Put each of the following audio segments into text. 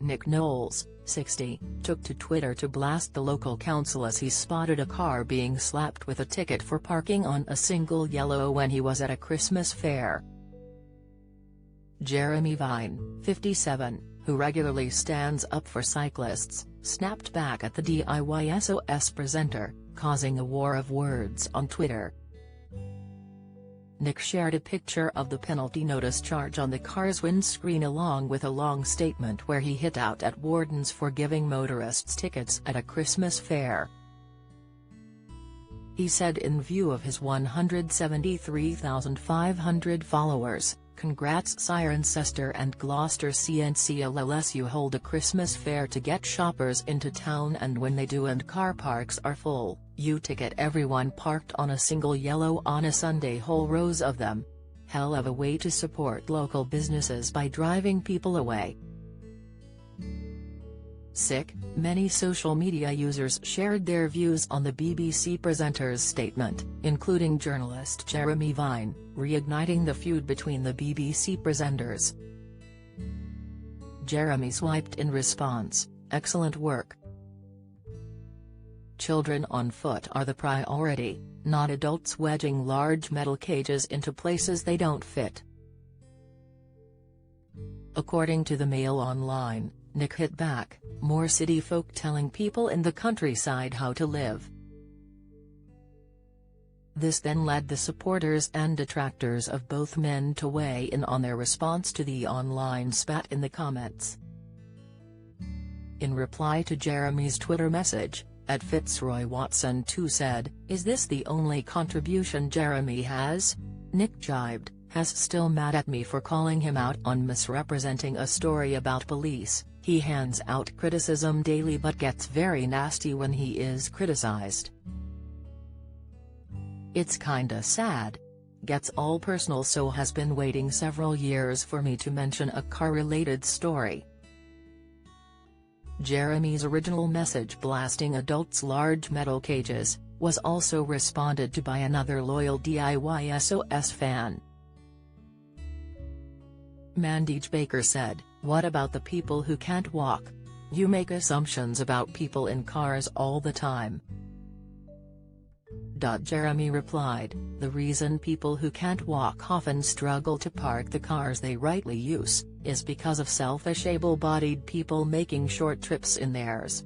Nick Knowles, 60, took to Twitter to blast the local council as he spotted a car being slapped with a ticket for parking on a single yellow when he was at a Christmas fair. Jeremy Vine, 57, who regularly stands up for cyclists, snapped back at the DIY presenter, causing a war of words on Twitter. Nick shared a picture of the penalty notice charge on the car's windscreen along with a long statement where he hit out at wardens for giving motorists tickets at a Christmas fair. He said in view of his 173,500 followers, "Congrats Cirencester and Gloucester CNCLLS, you hold a Christmas fair to get shoppers into town, and when they do and car parks are full, you ticket everyone parked on a single yellow on a Sunday, whole rows of them. Hell of a way to support local businesses by driving people away." Many social media users shared their views on the BBC presenter's statement, including journalist Jeremy Vine, reigniting the feud between the BBC presenters. Jeremy swiped in response, "Excellent work. Children on foot are the priority, not adults wedging large metal cages into places they don't fit." According to the Mail Online, Nick hit back, "More city folk telling people in the countryside how to live." This then led the supporters and detractors of both men to weigh in on their response to the online spat in the comments. In reply to Jeremy's Twitter message, @FitzroyWatson2 said, "Is this the only contribution Jeremy has?" Nick jibed, "Has still mad at me for calling him out on misrepresenting a story about police. He hands out criticism daily but gets very nasty when he is criticized. It's kinda sad. Gets all personal, so has been waiting several years for me to mention a car-related story." Jeremy's original message blasting adults' large metal cages was also responded to by another loyal DIYSOS fan. Mandage Baker said, "What about the people who can't walk? You make assumptions about people in cars all the time." Jeremy replied, "The reason people who can't walk often struggle to park the cars they rightly use, is because of selfish able-bodied people making short trips in theirs."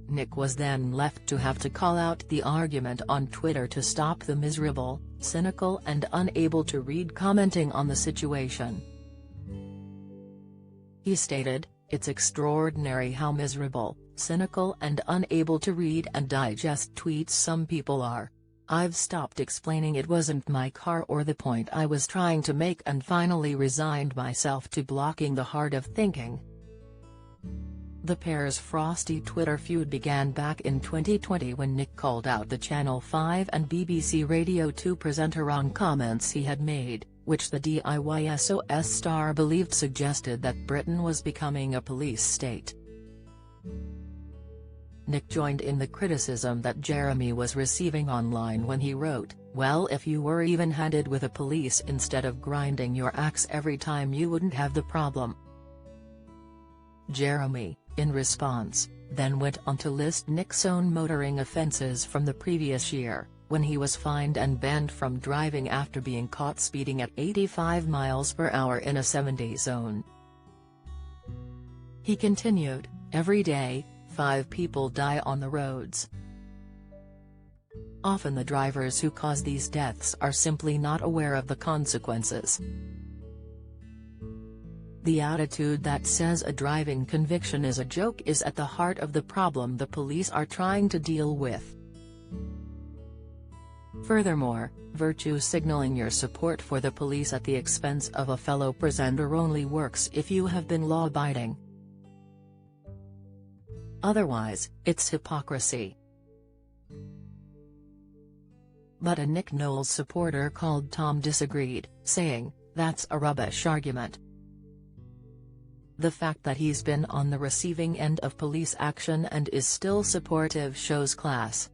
Nick was then left to have to call out the argument on Twitter to stop the miserable, cynical and unable to read commenting on the situation. He stated, "It's extraordinary how miserable, cynical and unable to read and digest tweets some people are. I've stopped explaining it wasn't my car or the point I was trying to make and finally resigned myself to blocking the heart of thinking." The pair's frosty Twitter feud began back in 2020 when Nick called out the Channel 5 and BBC Radio 2 presenter on comments he had made, which the DIYSOS star believed suggested that Britain was becoming a police state. Nick joined in the criticism that Jeremy was receiving online when he wrote, "Well, if you were even-handed with the police instead of grinding your axe every time, you wouldn't have the problem." Jeremy, in response, then went on to list Nick's own motoring offences from the previous year, when he was fined and banned from driving after being caught speeding at 85 miles per hour in a 70 zone. He continued, "Every day, 5 people die on the roads. Often the drivers who cause these deaths are simply not aware of the consequences. The attitude that says a driving conviction is a joke is at the heart of the problem the police are trying to deal with. Furthermore, virtue signaling your support for the police at the expense of a fellow presenter only works if you have been law-abiding. Otherwise, it's hypocrisy." But a Nick Knowles supporter called Tom disagreed, saying, "That's a rubbish argument. The fact that he's been on the receiving end of police action and is still supportive shows class."